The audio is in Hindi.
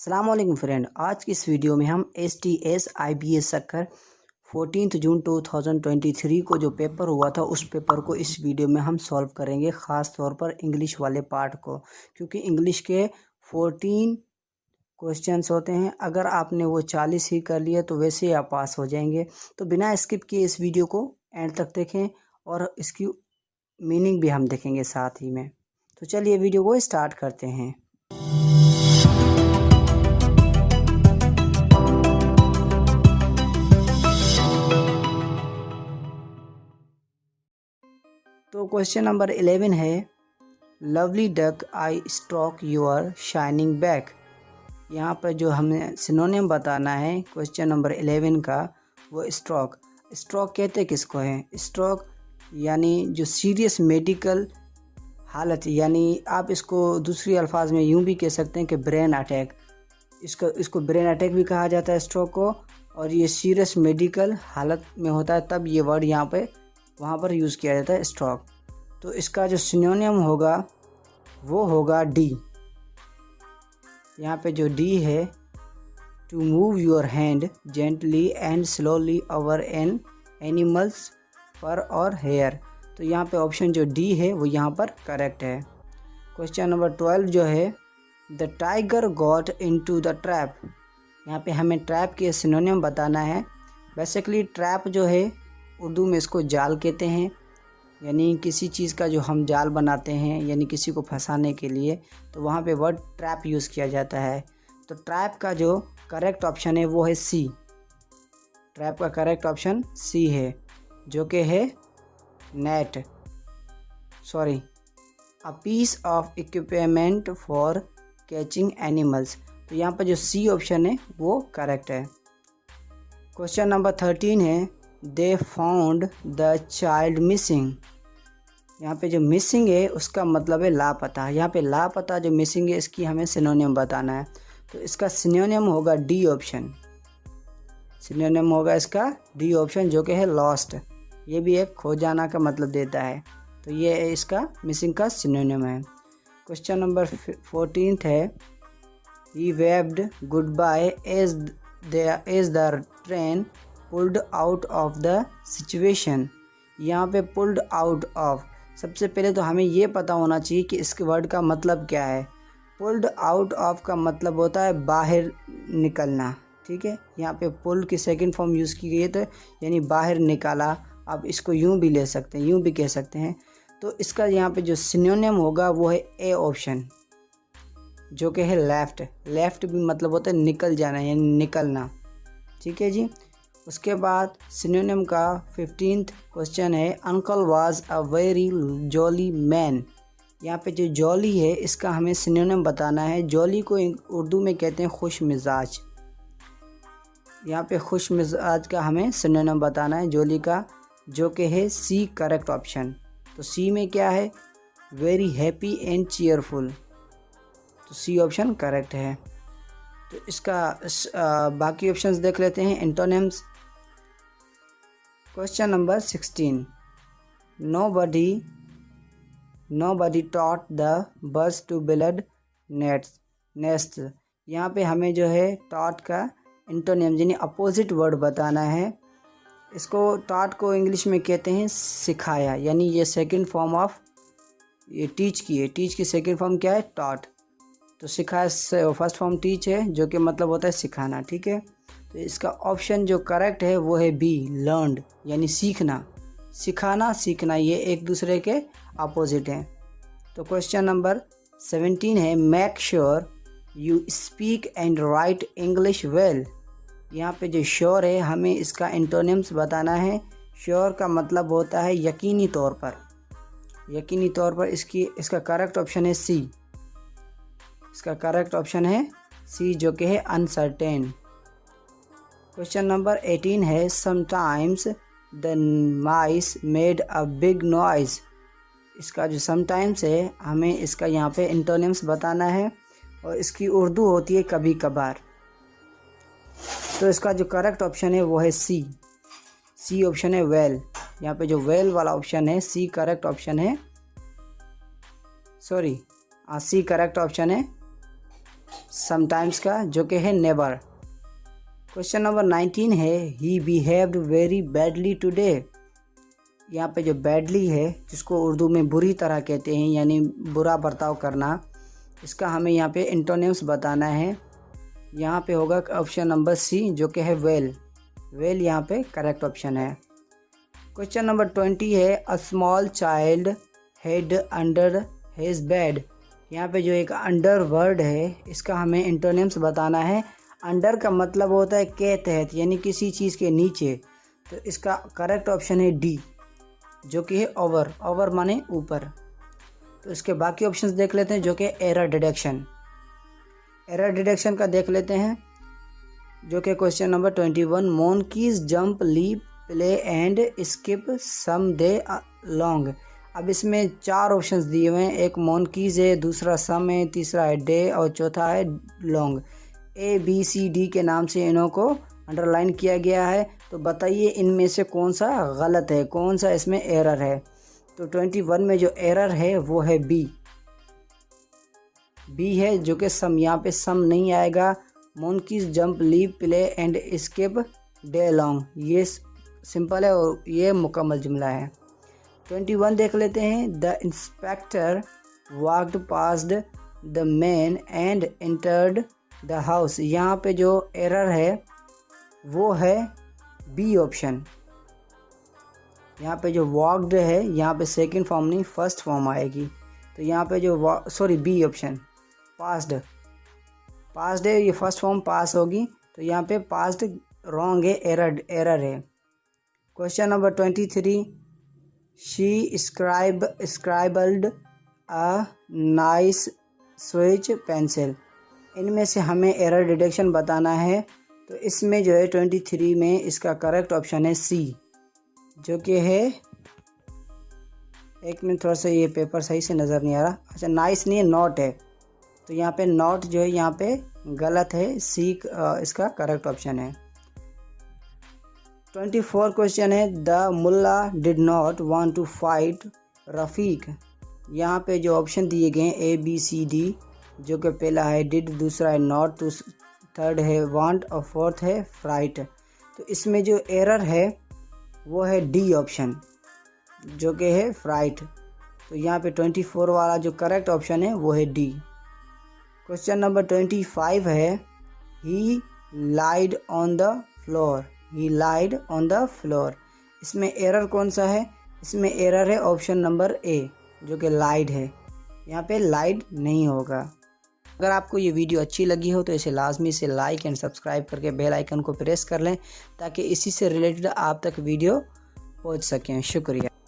अस्सलामुअलैकुम फ्रेंड, आज की इस वीडियो में हम STS IBS सक्कर 14 जून 2023 को जो पेपर हुआ था उस पेपर को इस वीडियो में हम सॉल्व करेंगे, ख़ास तौर पर इंग्लिश वाले पार्ट को, क्योंकि इंग्लिश के 14 क्वेश्चंस होते हैं। अगर आपने वो 40 ही कर लिया तो वैसे ही आप पास हो जाएंगे। तो बिना स्किप किए इस वीडियो को एंड तक देखें और इसकी मीनिंग भी हम देखेंगे साथ ही में। तो चलिए वीडियो को स्टार्ट करते हैं। तो क्वेश्चन नंबर 11 है, lovely duck I stroke your shining back. यहाँ पर जो हमें सिनोनिम बताना है क्वेश्चन नंबर 11 का, वो स्ट्रोक। स्ट्रोक कहते किसको हैं? स्ट्रोक यानी जो सीरियस मेडिकल हालत, यानी आप इसको दूसरी अल्फाज में यूँ भी कह सकते हैं कि ब्रेन अटैक। इसको ब्रेन अटैक भी कहा जाता है स्ट्रोक को, और ये सीरियस मेडिकल हालत में होता है तब ये वर्ड वहाँ पर यूज़ किया जाता है स्ट्रोक। तो इसका जो सिनोनिम होगा वो होगा डी। यहाँ पे जो डी है, to move your hand gently and slowly over an animal's fur और हेयर। तो यहाँ पे ऑप्शन जो डी है वो यहाँ पर करेक्ट है। क्वेश्चन नंबर 12 जो है, the tiger got into the trap. यहाँ पे हमें ट्रैप के सिनोनिम बताना है। बेसिकली ट्रैप जो है उर्दू में इसको जाल कहते हैं, यानी किसी चीज़ का जो हम जाल बनाते हैं यानी किसी को फंसाने के लिए, तो वहाँ पे वर्ड ट्रैप यूज़ किया जाता है। तो ट्रैप का जो करेक्ट ऑप्शन है वो है सी। ट्रैप का करेक्ट ऑप्शन सी है, जो कि है net, sorry, a piece of equipment for catching animals. तो यहाँ पर जो सी ऑप्शन है वो करेक्ट है। क्वेश्चन नंबर 13 है, they found the child missing. यहाँ पे जो मिसिंग है उसका मतलब है लापता। यहाँ पे लापता जो मिसिंग है इसकी हमें सिनोनिम बताना है। तो इसका सिनोनिम होगा डी ऑप्शन। सिनोनिम होगा इसका डी ऑप्शन, जो कि है लॉस्ट। ये भी एक खो जाना का मतलब देता है। तो ये इसका मिसिंग का सिनोनिम है। क्वेश्चन नंबर 14 है, he waved good bye as the train pulled out of the situation. यहाँ पे पुल्ड आउट ऑफ, सबसे पहले तो हमें ये पता होना चाहिए कि इसके वर्ड का मतलब क्या है। पुल्ड आउट ऑफ का मतलब होता है बाहर निकलना, ठीक है। यहाँ पे पुल की सेकंड फॉर्म यूज़ की गई है, तो यानी बाहर निकाला। आप इसको यूँ भी ले सकते हैं, यूँ भी कह सकते हैं। तो इसका यहाँ पे जो सिनोनिम होगा वो है ए ऑप्शन, जो कि है लेफ़्ट। लेफ़्ट भी मतलब होता है निकल जाना यानी निकलना, ठीक है जी। उसके बाद सिनोनिम का 15th क्वेश्चन है, uncle was a very jolly man. यहाँ पे जो जॉली है इसका हमें सिनोनिम बताना है। जॉली को उर्दू में कहते हैं खुश मिजाज। यहाँ पे खुश मिजाज का हमें सिनोनिम बताना है जॉली का, जो कि है सी करेक्ट ऑप्शन। तो सी में क्या है? Very happy and cheerful. तो सी ऑप्शन करेक्ट है। तो इसका बाकी ऑप्शंस देख लेते हैं, antonyms. Question number 16, nobody taught the birds to build nest. यहाँ पे हमें जो है टॉट का एंटोनिम यानी अपोजिट वर्ड बताना है। इसको टॉट को इंग्लिश में कहते हैं सिखाया, यानी ये सेकंड फॉर्म ऑफ ये टीच की है। टीच की सेकंड फॉर्म क्या है? टॉट। तो सिखाया फर्स्ट फॉर्म टीच है, जो कि मतलब होता है सिखाना, ठीक है। तो इसका ऑप्शन जो करेक्ट है वो है बी, लर्नड, यानी सीखना। सिखाना सीखना ये एक दूसरे के अपोजिट हैं। तो क्वेश्चन नंबर 17 है, make sure you speak and right English well. यहाँ पे जो श्योर है हमें इसका एंटोनिम्स बताना है। श्योर का मतलब होता है यकीनी तौर पर। यकीनी तौर पर इसका करेक्ट ऑप्शन है सी। इसका करेक्ट ऑप्शन है सी, जो कि है अनसर्टेन। क्वेश्चन नंबर 18 है, sometimes the mice made a big noise. इसका जो समटाइम्स है हमें इसका यहाँ पे एंटोनिम्स बताना है, और इसकी उर्दू होती है कभी कभार। तो इसका जो करेक्ट ऑप्शन है वो है सी। सी ऑप्शन है वेल। यहाँ पे जो वेल वाला ऑप्शन है सी करेक्ट ऑप्शन है, सॉरी सी करेक्ट ऑप्शन है। समटाइम्स का, जो कि है नेवर। क्वेश्चन नंबर 19 है ही बिहेव्ड वेरी बैडली टुडे। यहाँ पे जो बैडली है, जिसको उर्दू में बुरी तरह कहते हैं, यानी बुरा बर्ताव करना, इसका हमें यहाँ पे एंटोनिम्स बताना है। यहाँ पे होगा ऑप्शन नंबर सी, जो कि है वेल। वेल यहाँ पे करेक्ट ऑप्शन है। क्वेश्चन नंबर 20 है a small child head under his bed. यहाँ पे जो एक अंडर वर्ड है, इसका हमें एंटोनिम्स बताना है। अंडर का मतलब होता है के तहत, यानी किसी चीज़ के नीचे। तो इसका करेक्ट ऑप्शन है डी, जो कि है ओवर। ओवर माने ऊपर। तो इसके बाकी ऑप्शंस देख लेते हैं, जो कि एरर डिटेक्शन। एरर डिटेक्शन का देख लेते हैं, जो कि question number 21 monkeys jump leap play and skip some day long. अब इसमें 4 ऑप्शंस दिए हुए हैं। एक मोंकीज है, दूसरा सम है, तीसरा है डे और चौथा है long. A B C D के नाम से इन्हों को अंडरलाइन किया गया है। तो बताइए इनमें से कौन सा गलत है, कौन सा इसमें एरर है। तो 21 में जो एरर है वो है बी। बी है, जो कि सम। यहाँ पे सम नहीं आएगा। Monkeys jump leap play and skip day long, ये सिंपल है और ये मुकम्मल जुमला है। 21 देख लेते हैं the inspector walked passed the man and entered the house. यहाँ पे जो एरर है वो है बी ऑप्शन। यहाँ पे जो वॉकड है, यहाँ पे सेकंड फॉर्म नहीं फर्स्ट फॉर्म आएगी। तो यहाँ पे जो बी ऑप्शन पास्ड। पास्ड है, ये फर्स्ट फॉर्म पास होगी। तो यहाँ पे पास्ड रॉन्ग है, एरर है। Question number 23 she scribbled a nice switch pencil. इनमें से हमें एरर डिटेक्शन बताना है। तो इसमें जो है 23 में इसका करेक्ट ऑप्शन है सी, जो कि है, एक मिनट थोड़ा सा ये पेपर सही से नज़र नहीं आ रहा। अच्छा, नाइस नहीं है, नॉट है। तो यहाँ पे नॉट जो है यहाँ पे गलत है। सी इसका करेक्ट ऑप्शन है। 24 क्वेश्चन है the mullah did not want to fight Rafiq. यहाँ पे जो ऑप्शन दिए गए हैं ए बी सी डी, जो कि पहला है डिड, दूसरा है नॉट, तो थर्ड है वांट और फोर्थ है फ्राइट। तो इसमें जो एरर है वो है डी ऑप्शन, जो कि है फ्राइट। तो यहाँ पे 24 वाला जो करेक्ट ऑप्शन है वो है डी। क्वेश्चन नंबर 25 है he lied on the floor. He lied on the floor, इसमें एरर कौन सा है? इसमें एरर है ऑप्शन नंबर ए, जो कि लाइड है। यहाँ पे लाइड नहीं होगा। अगर आपको ये वीडियो अच्छी लगी हो तो इसे लाजमी से लाइक एंड सब्सक्राइब करके बेल आइकन को प्रेस कर लें, ताकि इसी से रिलेटेड आप तक वीडियो पहुँच सकें। शुक्रिया।